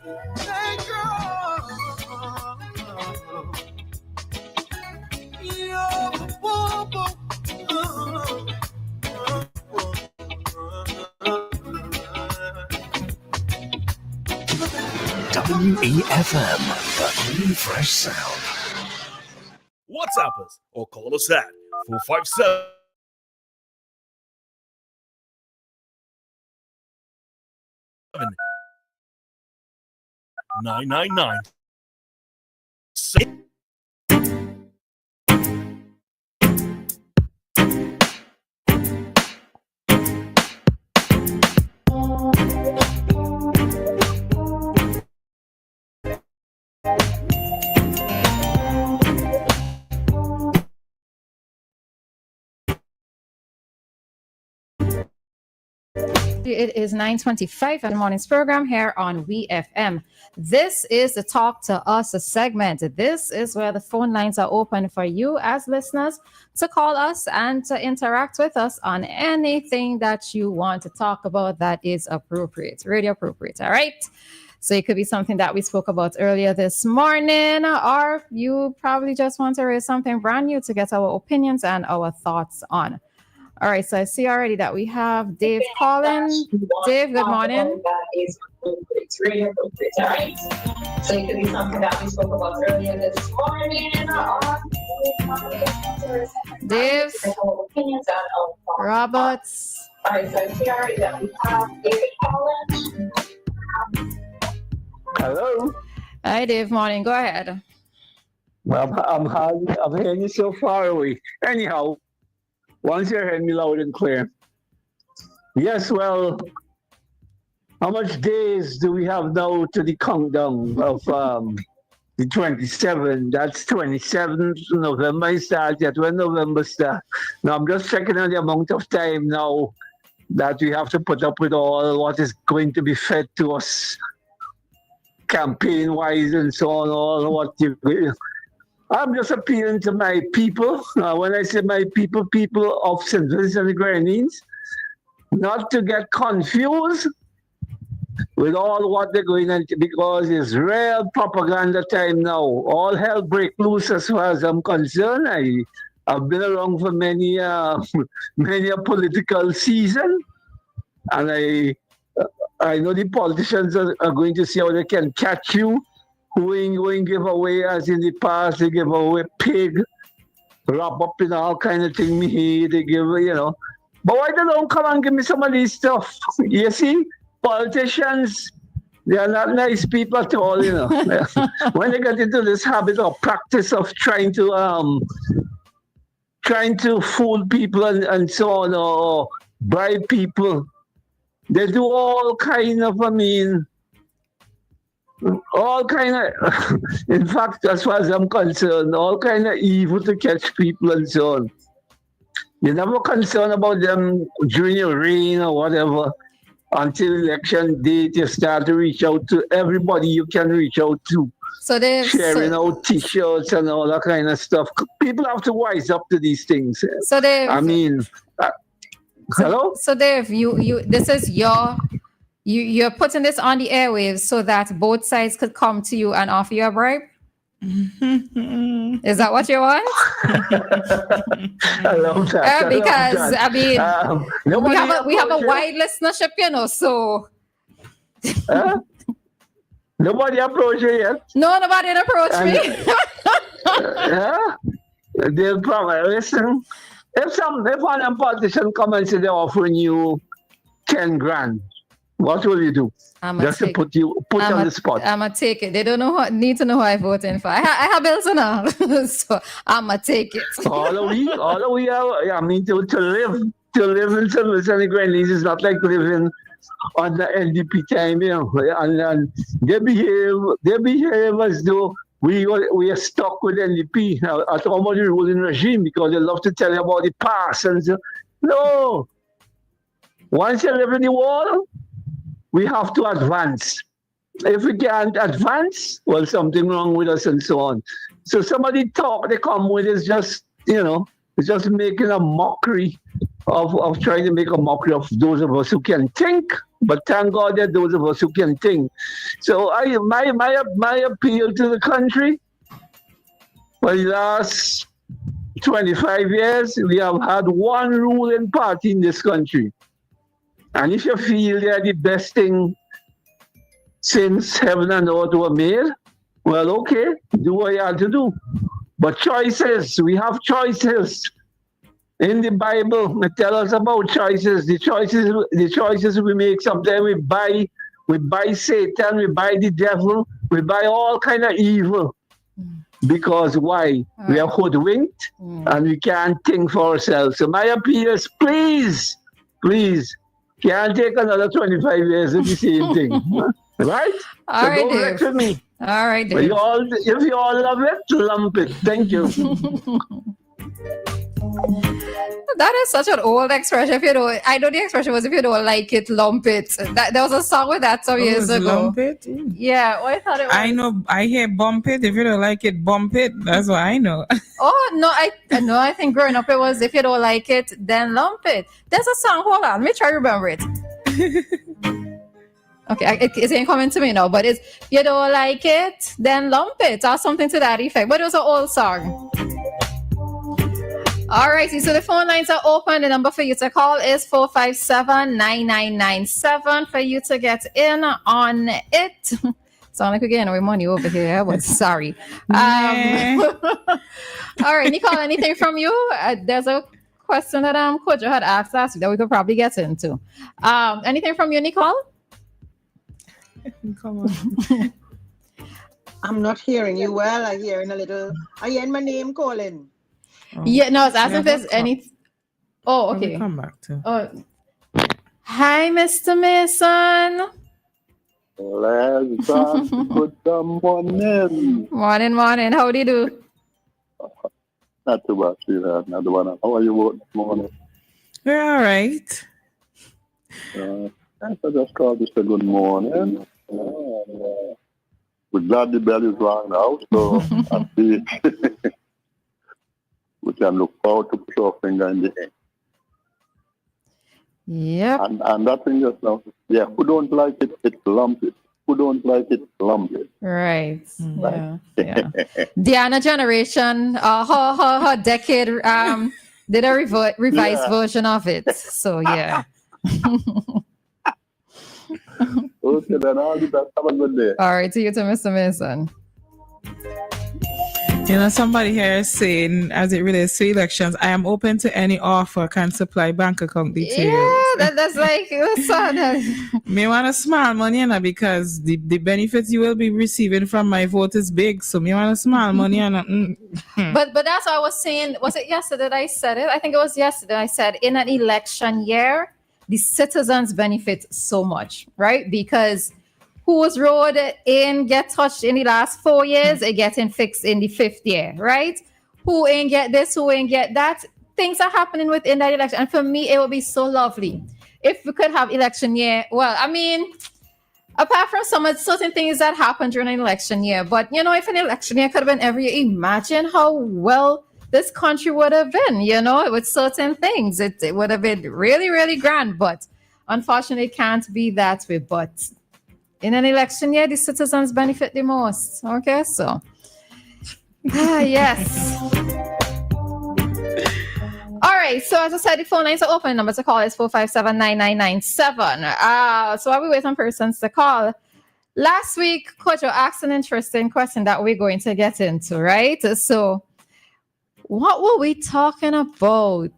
Thank you. WEFM, the new fresh sound. WhatsApp us or call us at 457 999. It is 9:25 on the morning's program here on WEFM. This is the Talk to Us segment. This is where the phone lines are open for you as listeners to call us and to interact with us on anything that you want to talk about that is appropriate, radio appropriate. All right. So it could be something that we spoke about earlier this morning, or you probably just want to raise something brand new to get our opinions and our thoughts on. All right, so I see already that we have Dave calling. Dave, good morning. It's radio appropriate, all right? So it could be something that we spoke about earlier this morning. Dave, Roberts. All right, so I see already that we have David calling. Hello. Hi, Dave. Morning. Go ahead. Well, I'm hearing you so far away. Anyhow, once you're hearing me loud and clear. Yes, well, how much days do we have now to the countdown of the 27th? That's 27th November it starts. Yet when November starts. Now I'm just checking on the amount of time now that we have to put up with all what is going to be fed to us campaign-wise and so on, all what you... I'm just appealing to my people. When I say my people of St. Vincent and the Grenadines, not to get confused with all what they're going into, because it's real propaganda time now. All hell break loose as far as I'm concerned. I've been around for many many a political season, and I know the politicians are going to see how they can catch you. Who ain't going to give away, as in the past, they give away pig, wrap up in all kind of thing, me, they give, you know. But why they don't come and give me some of these stuff? You see, politicians, they are not nice people at all, you know. When they get into this habit or practice of trying to fool people and so on, or bribe people, they do all kind of, all kind of, in fact, as far as I'm concerned, all kind of evil to catch people and so on. You're never concerned about them during your reign or whatever. Until election date, you start to reach out to everybody you can reach out to. So sharing out T-shirts and all that kind of stuff. People have to wise up to these things. So Dave, hello? So Dave, you this is you're putting this on the airwaves so that both sides could come to you and offer you a bribe? Is that what you want? I love that. Because I mean, we have a wide listenership, you know. So nobody approached you yet. No, nobody approached me. They'll probably listen. If one of them politicians come and say they're offering you 10 grand. What will you do? Just to put you on the spot. I'ma take it. They don't need to know who I'm voting for. I have bills now, so I'ma take it. all of we are. I mean, to live in St. Vincent and the Grenadines is not like living on the NDP time, you know. And they behave as though we are stuck with NDP at all the ruling regime, because they love to tell you about the past and so. No. Once you live in the world, we have to advance. If we can't advance, well, something wrong with us and so on. So somebody talk they come with is just, you know, it's just making a mockery of trying to make a mockery of those of us who can think But thank God that those of us who can think. So my appeal to the country for the last 25 years, we have had one ruling party in this country. And if you feel they're the best thing since heaven and earth were made, well, okay, do what you have to do. But choices, we have choices. In the Bible, it tells us about choices. The choices we make. Sometimes we buy Satan, we buy the devil, we buy all kind of evil. Because why? We are hoodwinked and we can't think for ourselves. So my appeal is please, can't take another 25 years of the same thing. Right? All so right, don't Dave. vex with me. All right, But Dave. if you all love it, lump it. Thank you. That is such an old expression. I know the expression was if you don't like it, lump it. There was a song with that some years ago. Lump it? Yeah, I thought it was. I know. I hear bump it. If you don't like it, bump it. That's what I know. Oh no, I think growing up it was if you don't like it, then lump it. There's a song. Hold on, let me try to remember it. Okay, it ain't coming to me now, but it's if you don't like it, then lump it, or something to that effect. But it was an old song. All righty, so the phone lines are open. The number for you to call is 457-9997 for you to get in on it. Sound like we're getting away money over here, but sorry. All right, Nicole, anything from you? There's a question that Kojo had asked last week that we could probably get into. Anything from you, Nicole? Come on. I'm not hearing you well. I'm hearing a little. I hear my name calling. Yeah, no, I was asking if there's any. Oh, okay. Come back to. Oh. Hi, Mr. Mason. Let's good morning. Morning. How do you do? Not too bad, sweetheart. Not the one. How are you both this morning? We're all right. I just called to say good morning. We're glad the bell is rang now, so I see we can look forward to put our finger in the air. Yep. And that thing just now, yeah, who don't like it, it's lump it. Who don't like it, lump it. Right. Yeah. Dianna generation, her decade did a revised version of it. So yeah. Okay, then I'll be back. Have a good day. All right, to you too, Mr. Mason. Somebody here is saying, as it relates to elections, I am open to any offer, can supply bank account details. Yeah, that's like, listen. Me want a small money, because the benefits you will be receiving from my vote is big. So me want a small money. But that's what I was saying. Was it yesterday that I said it? I think it was yesterday. I said in an election year, the citizens benefit so much, right? Because whose road ain't get touched in the last 4 years, it getting fixed in the 5th year, right? Who ain't get this, who ain't get that. Things are happening within that election. And for me, it would be so lovely if we could have election year. Well, I mean, apart from some certain things that happen during an election year, but if an election year could have been every year, imagine how well this country would have been, with certain things. It would have been really, really grand, but unfortunately, it can't be that way. But in an election year, the citizens benefit the most. Okay, so yes. All right, so as I said, the phone lines are open. Number to call is 457-9997. So while we wait on persons to call, last week, Kojo asked an interesting question that we're going to get into, right? So what were we talking about?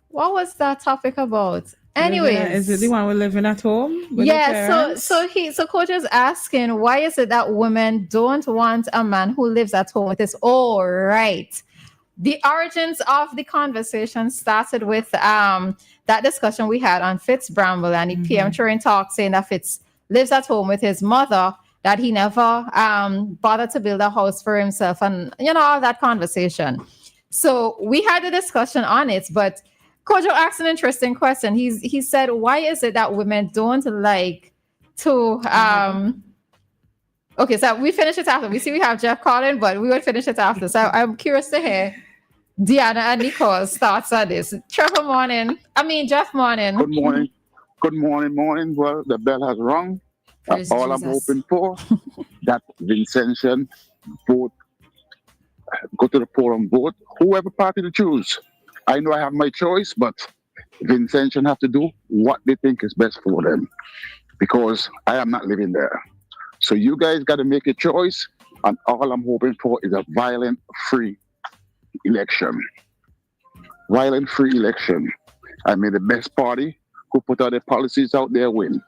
What was that topic about? Anyways, is it the one we're living at home? Yeah, so Coach is asking, why is it that women don't want a man who lives at home with his all right? The origins of the conversation started with that discussion we had on Fitz Bramble and the PM Turing talk saying that Fitz lives at home with his mother, that he never bothered to build a house for himself, and all that conversation. So we had a discussion on it, but Kojo asked an interesting question. He said, why is it that women don't like to okay, so we finish it after. We see we have Jeff calling, but we will finish it after. So I'm curious to hear Dianna and Nicole's thoughts on this. Jeff, morning. Good morning. Good morning. Well, the bell has rung. Praise All I'm Jesus. hoping for that Vincentian vote, go to the poll and vote, whoever party to choose. I know I have my choice, but Vincentian have to do what they think is best for them because I am not living there. So you guys got to make a choice, and all I'm hoping for is a violent-free election. Violent-free election. I mean, the best party who put all their policies out there win.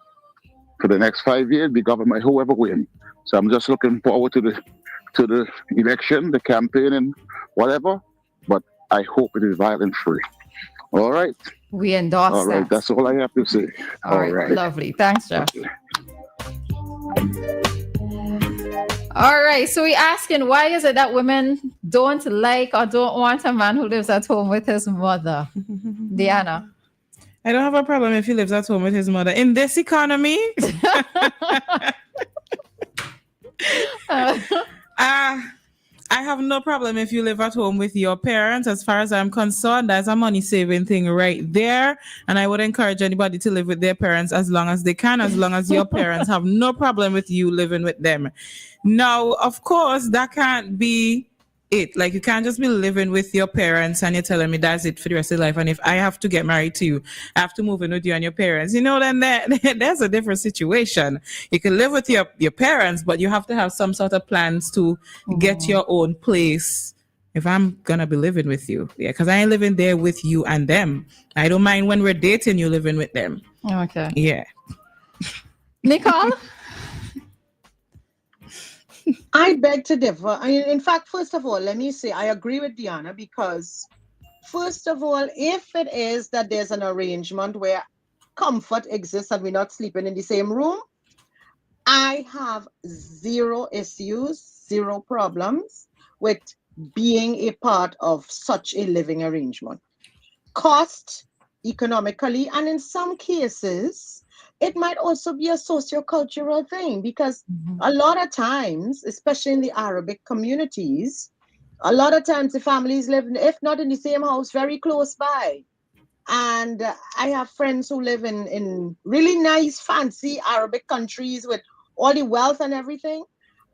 For the next 5 years, the government, whoever win. So I'm just looking forward to the election, the campaign, and whatever. But I hope it is violent-free. All right. We endorse All right. that. That's all I have to say. All right. Lovely. Thanks, Jeff. Okay. All right. So we're asking, why is it that women don't like or don't want a man who lives at home with his mother? Dianna. I don't have a problem if he lives at home with his mother. In this economy, I have no problem if you live at home with your parents. As far as I'm concerned, that's a money saving thing right there. And I would encourage anybody to live with their parents as long as they can, as long as your parents have no problem with you living with them. Now, of course, that can't be it. Like, you can't just be living with your parents and you're telling me that's it for the rest of life. And if I have to get married to you, I have to move in with you and your parents, then that's a different situation. You can live with your parents, but you have to have some sort of plans to get your own place if I'm gonna be living with you. Yeah, because I ain't living there with you and them. I don't mind when we're dating you living with them. Okay. Yeah. Nicole? I beg to differ. In fact, first of all, let me say I agree with Dianna because, first of all, if it is that there's an arrangement where comfort exists and we're not sleeping in the same room, I have zero issues, zero problems with being a part of such a living arrangement. Cost, economically, and in some cases, it might also be a sociocultural thing because a lot of times, especially in the Arabic communities, a lot of times the families live, if not in the same house, very close by. And I have friends who live in really nice, fancy Arabic countries with all the wealth and everything.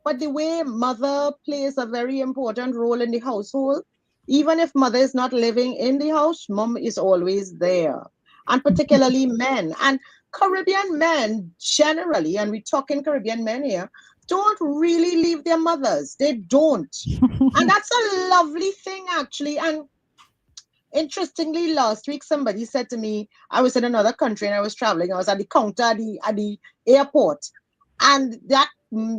But the way mother plays a very important role in the household, even if mother is not living in the house, mom is always there. And particularly men. And Caribbean men generally, and we're talking Caribbean men here, don't really leave their mothers. They don't. And that's a lovely thing, actually. And interestingly, last week, somebody said to me, I was in another country and I was traveling. I was at the counter at the airport. And that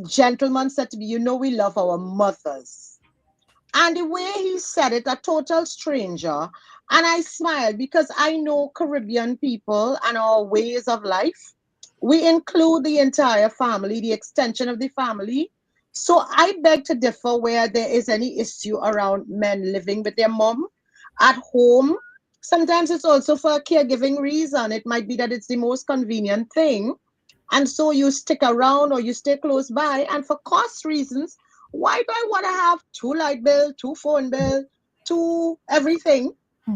gentleman said to me, we love our mothers. And the way he said it, a total stranger, and I smiled because I know Caribbean people and our ways of life. We include the entire family, the extension of the family. So I beg to differ where there is any issue around men living with their mom at home. Sometimes it's also for a caregiving reason. It might be that it's the most convenient thing. And so you stick around or you stay close by. And for cost reasons, why do I want to have 2 light bill, 2 phone bill, 2 everything,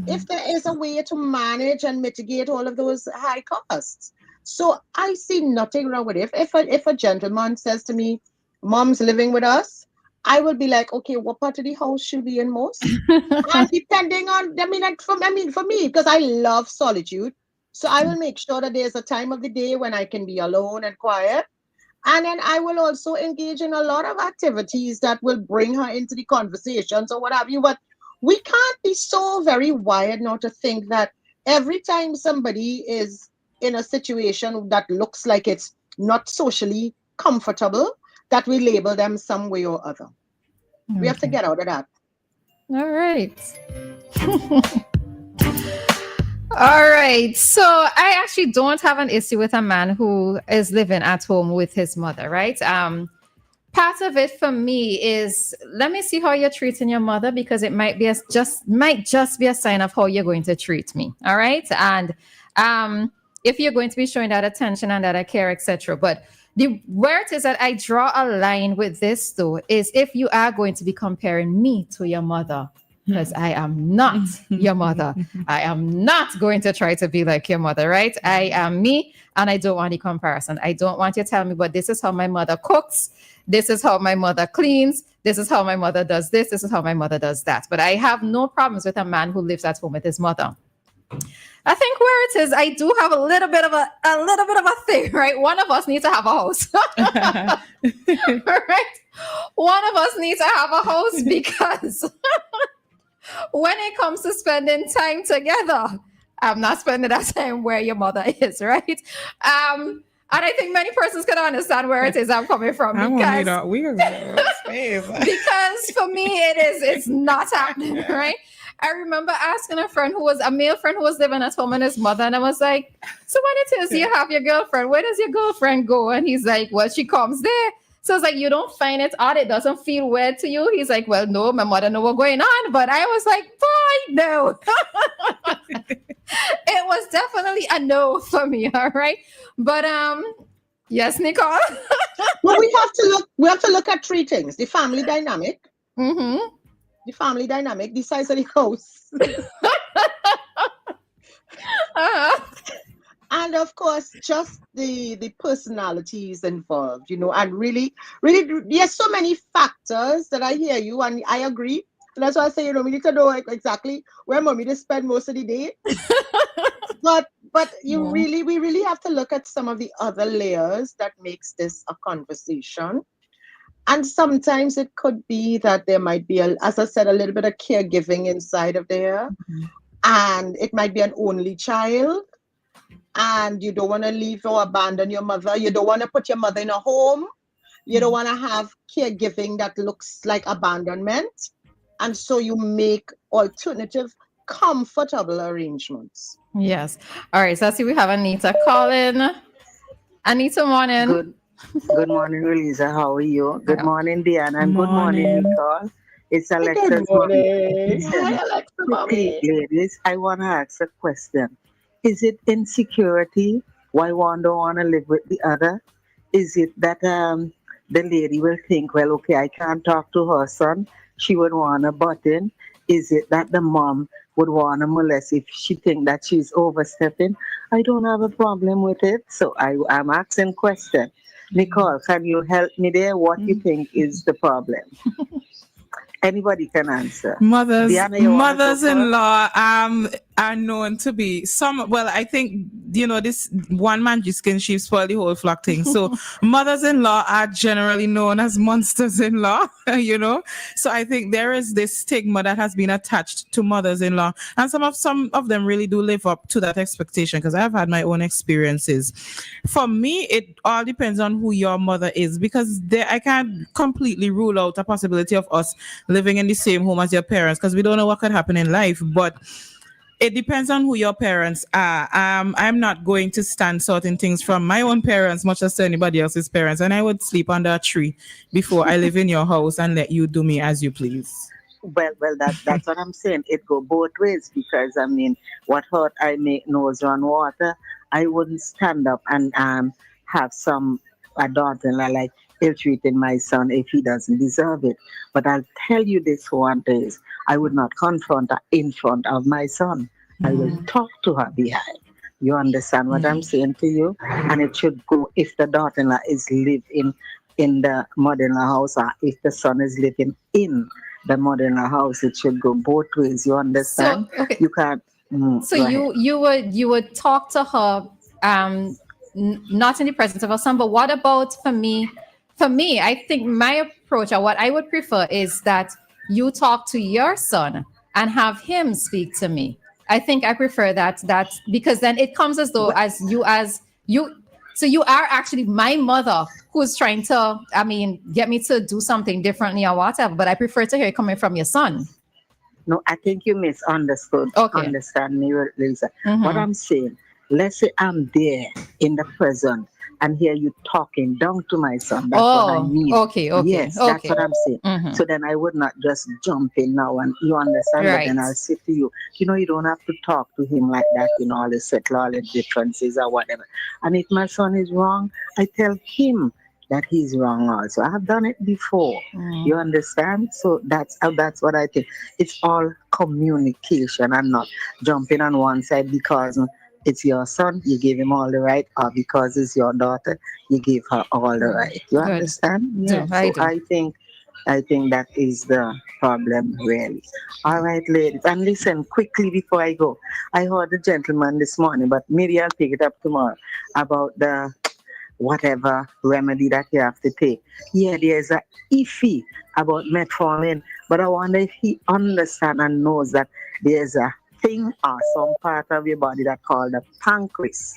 if there is a way to manage and mitigate all of those high costs? So I see nothing wrong with it. If a gentleman says to me, mom's living with us, I will be like, okay, what part of the house should be in most? And depending on, for me, because I love solitude, so I will make sure that there's a time of the day when I can be alone and quiet. And then I will also engage in a lot of activities that will bring her into the conversations or what have you. But we can't be so very wired now to think that every time somebody is in a situation that looks like it's not socially comfortable, that we label them some way or other. Okay. We have to get out of that. All right. All right. So I actually don't have an issue with a man who is living at home with his mother, right? Part of it for me is, let me see how you're treating your mother, because it might just be a sign of how you're going to treat me. All right. And if you're going to be showing that attention and that care, etc. But where it is that I draw a line with this, though, is if you are going to be comparing me to your mother. because I am not your mother. I am not going to try to be like your mother, right? I am me, and I don't want the comparison. I don't want you to tell me, but this is how my mother cooks. This is how my mother cleans. This is how my mother does this. This is how my mother does that. But I have no problems with a man who lives at home with his mother. I think where it is, I do have a little bit of a thing, right? One of us needs to have a house. Right? One of us needs to have a house because when it comes to spending time together, I'm not spending that time where your mother is, right? And I think many persons can understand where it is I'm coming from because for me it's not happening, right? I remember asking a male friend who was living at home and his mother, and I was like, so when it is you have your girlfriend, where does your girlfriend go? And he's like, well, she comes there. So it's like, you don't find it odd? It doesn't feel weird to you? He's like, well, no, my mother know what's going on. But I was like, boy, no. It was definitely a no for me, all right? But yes, Nicole. Well, we have to look at three things: the family dynamic, the family dynamic, the size of the house, and of course, just the personalities involved, and really, there's so many factors that I hear you and I agree. And that's why I say, we need to know exactly where mommy to spend most of the day. But we really have to look at some of the other layers that makes this a conversation. And sometimes it could be that there might be, as I said, a little bit of caregiving inside of there. And it might be an only child. And you don't want to leave or abandon your mother. You don't want to put your mother in a home. You don't want to have caregiving that looks like abandonment. And so you make alternative, comfortable arrangements. Yes. All right. So I see we have Anita calling. Anita, morning. Good morning, Roleza. How are you? Good morning, Dianna. And good morning, Nicole. It's Alexa's Good morning. Hi, Alexa, mommy. Ladies, I want to ask a question. Is it insecurity? Why one don't want to live with the other? Is it that the lady will think, well, okay, I can't talk to her son. She would want to butt in. Is it that the mom would want to molest if she think that she's overstepping? I don't have a problem with it. So I'm asking question. Nicole, can you help me there? What you think is the problem? Anybody can answer. Mothers-in-law are known to be I think, this one man just can sheep spoil the whole flock thing. So mothers-in-law are generally known as monsters-in-law, So I think there is this stigma that has been attached to mothers-in-law. And some of them really do live up to that expectation because I've had my own experiences. For me, it all depends on who your mother is because I can't completely rule out a possibility of us living in the same home as your parents because we don't know what could happen in life. But it depends on who your parents are. I'm not going to stand certain things from my own parents, much as to anybody else's parents. And I would sleep under a tree before I live in your house and let you do me as you please. Well, that's what I'm saying. It go both ways because, what hurt I make nose run water. I wouldn't stand up and have a daughter-in-law like ill-treating my son if he doesn't deserve it. But I'll tell you this one is, I would not confront her in front of my son. I will talk to her behind. You understand what I'm saying to you? And it should go if the daughter-in-law is living in the mother-in-law house or if the son is living in the mother-in-law house. It should go both ways. You understand? So, okay. You can't. So you would talk to her, not in the presence of her son. But what about for me? For me, I think my approach or what I would prefer is that you talk to your son and have him speak to me. I think I prefer that because then it comes as though so you are actually my mother who's trying to, get me to do something differently or whatever, but I prefer to hear it coming from your son. No, I think you misunderstood. Okay. Understand me, Lisa. What I'm saying, let's say I'm there in the present and hear you talking down to my son. That's what I mean. Okay. Yes, that's what I'm saying. So then I would not just jump in now and you understand, Right. but then I'll say to you, you don't have to talk to him like that, all the settle all the differences or whatever. And if my son is wrong, I tell him that he's wrong also. I've done it before. You understand? So that's what I think. It's all communication and not jumping on one side because it's your son, you give him all the right, or because it's your daughter, you give her all the right. You Good. understand? Do, Yeah. I So do. I think that is the problem, really. All right, ladies. And listen, quickly before I go, I heard the gentleman this morning, but maybe I'll pick it up tomorrow about the whatever remedy that you have to take. Yeah, there's a iffy about metformin, but I wonder if he understands and knows that there's a thing or some part of your body that called the pancreas.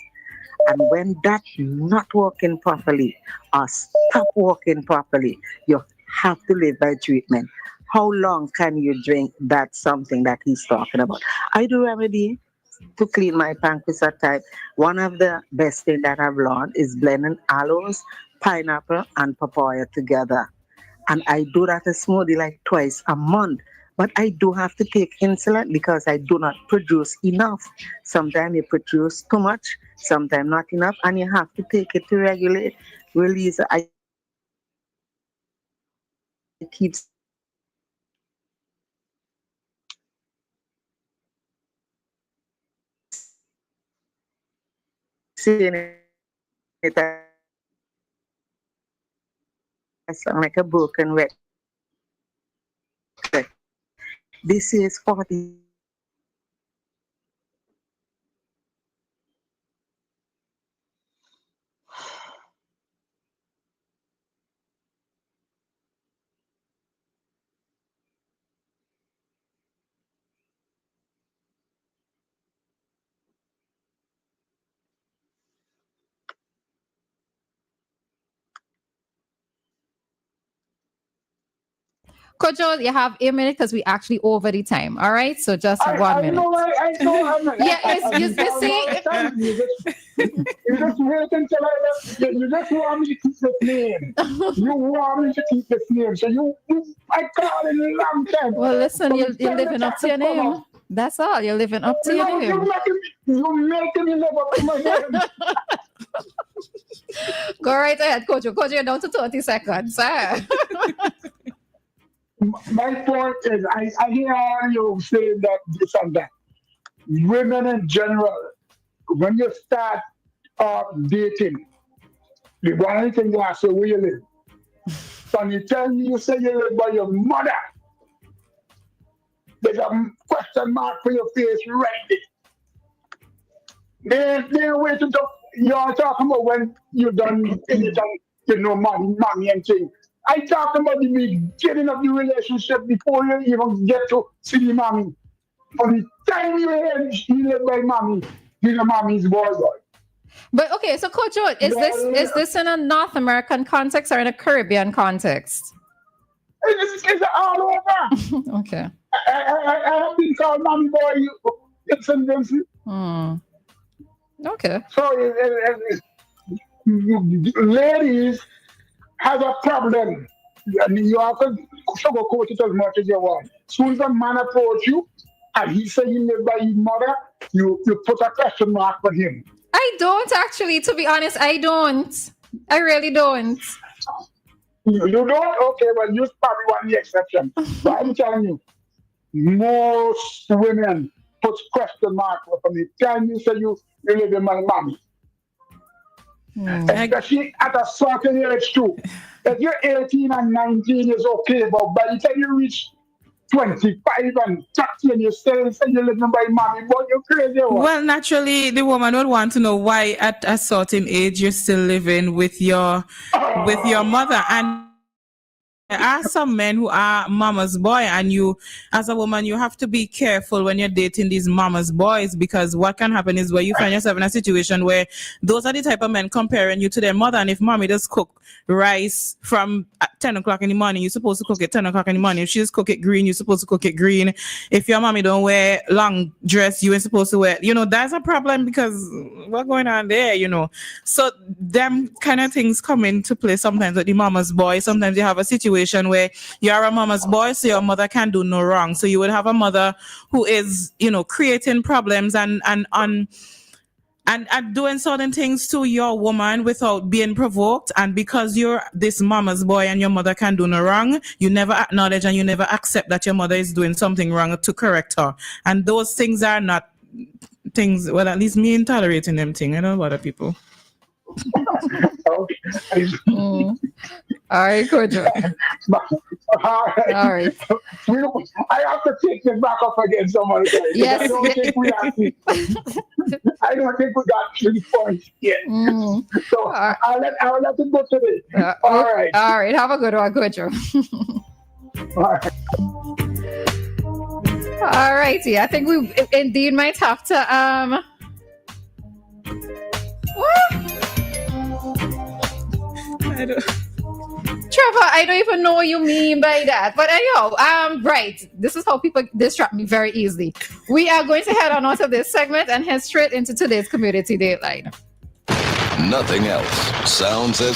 And when that's not working properly or stop working properly, you have to live by treatment. How long can you drink? That's something that he's talking about. I do remedy to clean my pancreas at type. One of the best thing that I've learned is blending aloes, pineapple, and papaya together. And I do that a smoothie like twice a month. But I do have to take insulin because I do not produce enough. Sometimes you produce too much, sometimes not enough, and you have to take it to regulate release. I keep saying it, I sound like a broken record. This is 40. Kojo, you have a minute because we actually over the time. All right, so just 1 minute. I know. Yeah, you see. You just wait until you just want me to keep this name. You want me to keep this name. So I call it a long time. Well, listen, you're living up to your name. That's all. You're living up to your name. You're making me live up to my name. Go right ahead, Kojo. Kojo, you're down to 30 seconds. My point is, I hear all you saying that this and that. Women in general, when you start dating, the one thing you ask, so where you live? So when you tell me you say you live by your mother, there's a question mark for your face right there. They're waiting to, you're talking about when you done anything, mommy and thing. I talking about the beginning of the relationship before you even get to see the mommy. From the time you live by mommy, the mommy's boy. But okay, so Kojo, is this in a North American context or in a Caribbean context? It's all over. Okay. I have been called mommy boy. It's invincible. Okay. So ladies have a problem. I mean, you have to sugarcoat it as much as you want. Soon as a man approach you and he say he live by his mother, you put a question mark for him. I don't actually, to be honest, I don't. I really don't. You don't? Okay, well, you're probably one of the exception. But I'm telling you, most women put question mark for me. Can you say you live in my mommy? Especially at a certain age too. If you're 18 and 19, it's okay, but by the time you reach 25 and 30 and you still say you're living by mommy, but you're crazy. Well, naturally, the woman would want to know why at a certain age you're still living with your mother. And there are some men who are mama's boy, and you, as a woman, you have to be careful when you're dating these mama's boys, because what can happen is where you find yourself in a situation where those are the type of men comparing you to their mother. And if mommy does cook rice from 10 o'clock in the morning, you're supposed to cook it 10 o'clock in the morning. If she just cook it green, you're supposed to cook it green. If your mommy don't wear long dress, you ain't supposed to wear, that's a problem, because what's going on there, So them kind of things come into play sometimes with the mama's boy. Sometimes you have a situation where you are a mama's boy, so your mother can do no wrong. So you would have a mother who is, creating problems and and doing certain things to your woman without being provoked, and because you're this mama's boy and your mother can do no wrong, you never acknowledge and you never accept that your mother is doing something wrong to correct her. And those things are not things, well, at least me in tolerating them things. I don't know other people. All right, Kojo. All right. I have to take this back up again, somebody. Yes. I don't think we got 3 points yet. So I'll let it go today. All right. All right. Have a good one, Kojo. All right. All righty. I think we indeed might have to Trevor, I don't even know what you mean by that. But anyhow, right. This is how people distract me very easily. We are going to head on out of this segment and head straight into today's Community Dateline. Nothing else sounds as